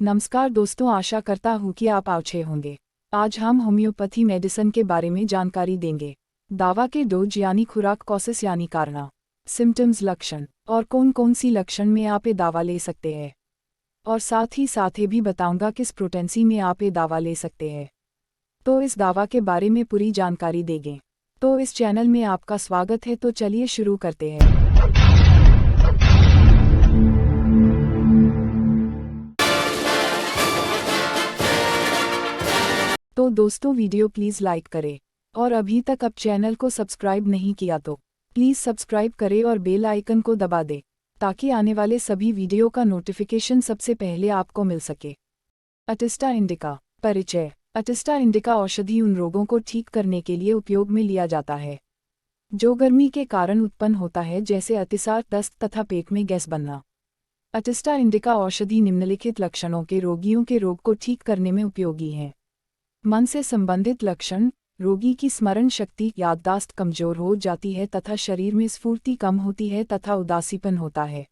नमस्कार दोस्तों, आशा करता हूँ कि आप अच्छे होंगे। आज हम होम्योपैथी मेडिसिन के बारे में जानकारी देंगे। दवा के डोज यानी खुराक, कॉसेस यानी कारण, सिम्टम्स लक्षण, और कौन कौन सी लक्षण में आप ये दवा ले सकते हैं। और साथ ही भी बताऊंगा किस पोटेंसी में आप ये दवा ले सकते हैं। तो इस दवा के बारे में पूरी जानकारी देंगे। तो इस चैनल में आपका स्वागत है। तो चलिए शुरू करते हैं। तो दोस्तों, वीडियो प्लीज़ लाइक करें और अभी तक आप चैनल को सब्सक्राइब नहीं किया तो प्लीज़ सब्सक्राइब करें और बेल आइकन को दबा दें ताकि आने वाले सभी वीडियो का नोटिफिकेशन सबसे पहले आपको मिल सके। अटिस्टा इंडिका परिचय। अटिस्टा इंडिका औषधि उन रोगों को ठीक करने के लिए उपयोग में लिया जाता है जो गर्मी के कारण उत्पन्न होता है, जैसे अतिसार, दस्त तथा पेट में गैस बनना। अटिस्टा इंडिका औषधि निम्नलिखित लक्षणों के रोगियों के रोग को ठीक करने में उपयोगी है। मन से संबंधित लक्षण। रोगी की स्मरण शक्ति, याददाश्त कमजोर हो जाती है तथा शरीर में स्फूर्ति कम होती है तथा उदासीपन होता है।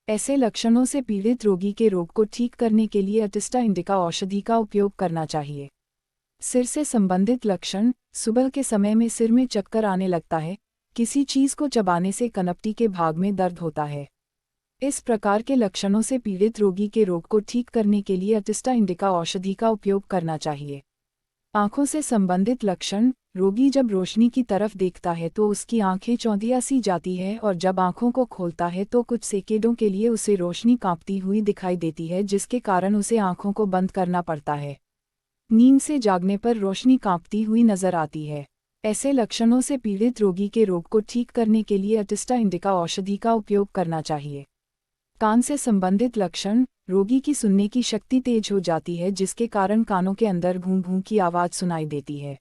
ऐसे लक्षणों से पीड़ित रोगी के रोग को ठीक करने के लिए अटिस्टा इंडिका औषधि का उपयोग करना चाहिए। सिर से संबंधित लक्षण। सुबह के समय में सिर में चक्कर आने लगता है। किसी चीज को चबाने से कनपटी के भाग में दर्द होता है। इस प्रकार के लक्षणों से पीड़ित रोगी के रोग को ठीक करने के लिए अटिस्टा इंडिका औषधि का उपयोग करना चाहिए। आँखों से संबंधित लक्षण। रोगी जब रोशनी की तरफ देखता है तो उसकी आंखें चौंधिया सी जाती है और जब आंखों को खोलता है तो कुछ सेकेंडों के लिए उसे रोशनी कांपती हुई दिखाई देती है, जिसके कारण उसे आंखों को बंद करना पड़ता है। नींद से जागने पर रोशनी कांपती हुई नजर आती है। ऐसे लक्षणों से पीड़ित रोगी के रोग को ठीक करने के लिए अटिस्टा इंडिका औषधि का उपयोग करना चाहिए। कान से संबंधित लक्षण। रोगी की सुनने की शक्ति तेज हो जाती है, जिसके कारण कानों के अंदर भूं भूं की आवाज़ सुनाई देती है।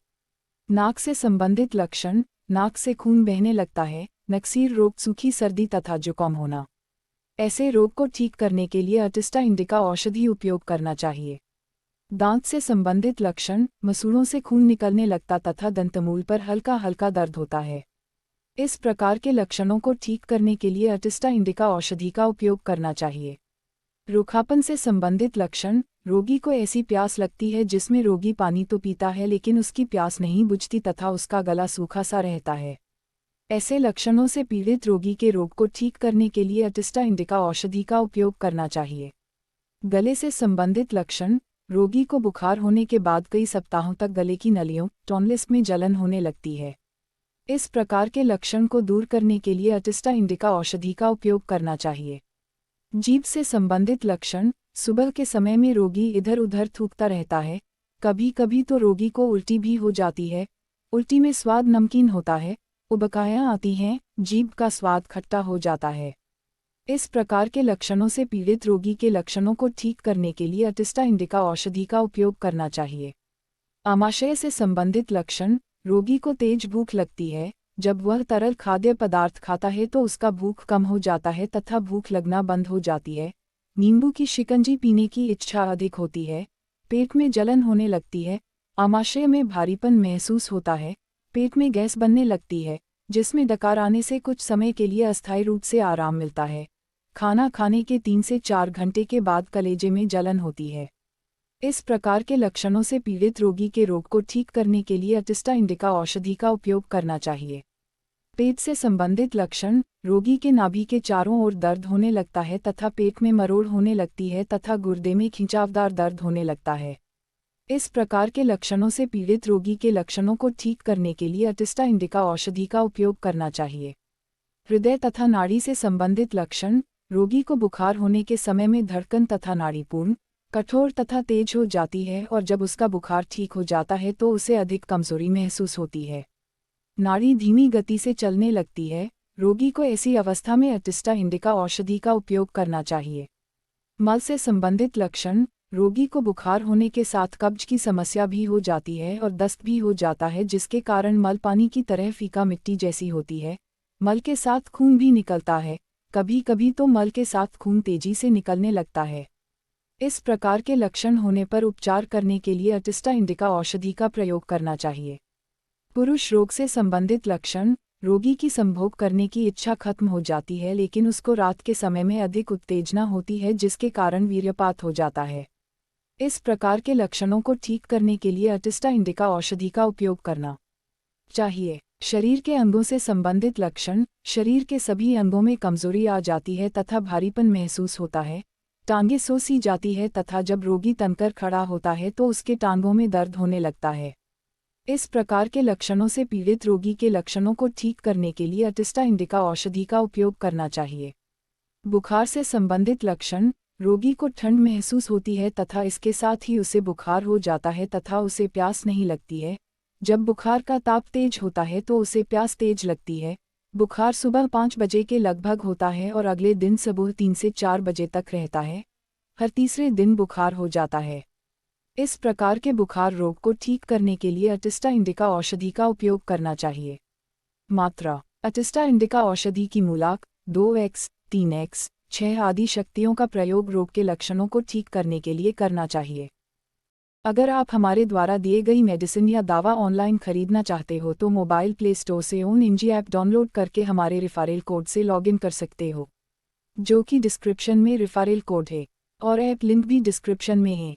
नाक से संबंधित लक्षण। नाक से खून बहने लगता है। नक्सीर रोग, सूखी सर्दी तथा जुकाम होना। ऐसे रोग को ठीक करने के लिए अटिस्टा इंडिका औषधि उपयोग करना चाहिए। दांत से संबंधित लक्षण। मसूड़ों से खून निकलने लगता तथा दंतमूल पर हल्का हल्का दर्द होता है। इस प्रकार के लक्षणों को ठीक करने के लिए अटिस्टा इंडिका औषधि का उपयोग करना चाहिए। रूखापन से संबंधित लक्षण। रोगी को ऐसी प्यास लगती है जिसमें रोगी पानी तो पीता है लेकिन उसकी प्यास नहीं बुझती तथा उसका गला सूखा सा रहता है। ऐसे लक्षणों से पीड़ित रोगी के रोग को ठीक करने के लिए अटिस्टा इंडिका औषधि का उपयोग करना चाहिए। गले से संबंधित लक्षण। रोगी को बुखार होने के बाद कई सप्ताहों तक गले की नलियों, टॉन्सिल्स में जलन होने लगती है। इस प्रकार के लक्षण को दूर करने के लिए अटिस्टा इंडिका औषधि का उपयोग करना चाहिए। जीभ से संबंधित लक्षण। सुबह के समय में रोगी इधर उधर थूकता रहता है। कभी कभी तो रोगी को उल्टी भी हो जाती है। उल्टी में स्वाद नमकीन होता है। उबकायां आती हैं। जीभ का स्वाद खट्टा हो जाता है। इस प्रकार के लक्षणों से पीड़ित रोगी के लक्षणों को ठीक करने के लिए अटिस्टा इंडिका औषधि का उपयोग करना चाहिए। आमाशय से संबंधित लक्षण। रोगी को तेज भूख लगती है। जब वह तरल खाद्य पदार्थ खाता है तो उसका भूख कम हो जाता है तथा भूख लगना बंद हो जाती है। नींबू की शिकंजी पीने की इच्छा अधिक होती है। पेट में जलन होने लगती है। आमाशय में भारीपन महसूस होता है। पेट में गैस बनने लगती है, जिसमें डकार आने से कुछ समय के लिए अस्थायी रूप से आराम मिलता है। खाना खाने के 3 से 4 घंटे के बाद कलेजे में जलन होती है। इस प्रकार के लक्षणों से पीड़ित रोगी के रोग को ठीक करने के लिए अटिस्टा इंडिका औषधि का उपयोग करना चाहिए। पेट से संबंधित लक्षण। रोगी के नाभि के चारों ओर दर्द होने लगता है तथा पेट में मरोड़ होने लगती है तथा गुर्दे में खिंचावदार दर्द होने लगता है। इस प्रकार के लक्षणों से पीड़ित रोगी के लक्षणों को ठीक करने के लिए अटिस्टा इंडिका औषधि का उपयोग करना चाहिए। हृदय तथा नाड़ी से संबंधित लक्षण। रोगी को बुखार होने के समय में धड़कन तथा नाड़ी पूर्ण, कठोर तथा तेज हो जाती है और जब उसका बुखार ठीक हो जाता है तो उसे अधिक कमजोरी महसूस होती है। नाड़ी धीमी गति से चलने लगती है। रोगी को ऐसी अवस्था में अटिस्टा इंडिका औषधि का उपयोग करना चाहिए। मल से संबंधित लक्षण। रोगी को बुखार होने के साथ कब्ज की समस्या भी हो जाती है और दस्त भी हो जाता है, जिसके कारण मल पानी की तरह फीका मिट्टी जैसी होती है। मल के साथ खून भी निकलता है। कभी कभी तो मल के साथ खून तेजी से निकलने लगता है। इस प्रकार के लक्षण होने पर उपचार करने के लिए अटिस्टा इंडिका औषधि का प्रयोग करना चाहिए। पुरुष रोग से संबंधित लक्षण। रोगी की संभोग करने की इच्छा खत्म हो जाती है लेकिन उसको रात के समय में अधिक उत्तेजना होती है, जिसके कारण वीर्यपात हो जाता है। इस प्रकार के लक्षणों को ठीक करने के लिए अटिस्टा इंडिका औषधि का उपयोग करना चाहिए। शरीर के अंगों से संबंधित लक्षण। शरीर के सभी अंगों में कमजोरी आ जाती है तथा भारीपन महसूस होता है, टांगें सो सी जाती है तथा जब रोगी तनकर खड़ा होता है तो उसके टांगों में दर्द होने लगता है। इस प्रकार के लक्षणों से पीड़ित रोगी के लक्षणों को ठीक करने के लिए अटिस्टा इंडिका औषधि का उपयोग करना चाहिए। बुखार से संबंधित लक्षण। रोगी को ठंड महसूस होती है तथा इसके साथ ही उसे बुखार हो जाता है तथा उसे प्यास नहीं लगती है। जब बुखार का ताप तेज होता है तो उसे प्यास तेज लगती है। बुखार सुबह 5 बजे के लगभग होता है और अगले दिन सुबह 3 से 4 बजे तक रहता है। हर तीसरे दिन बुखार हो जाता है। इस प्रकार के बुखार रोग को ठीक करने के लिए अटिस्टा इंडिका औषधि का उपयोग करना चाहिए। मात्रा। अटिस्टा इंडिका औषधि की मूलाक 2x, 3x, 6 आदि शक्तियों का प्रयोग रोग के लक्षणों को ठीक करने के लिए करना चाहिए। अगर आप हमारे द्वारा दिए गई मेडिसिन या दवा ऑनलाइन खरीदना चाहते हो तो मोबाइल प्ले स्टोर से ओनमजी ऐप डाउनलोड करके हमारे रेफरल कोड से लॉगिन कर सकते हो, जो कि डिस्क्रिप्शन में रेफरल कोड है, और ऐप लिंक भी डिस्क्रिप्शन में है।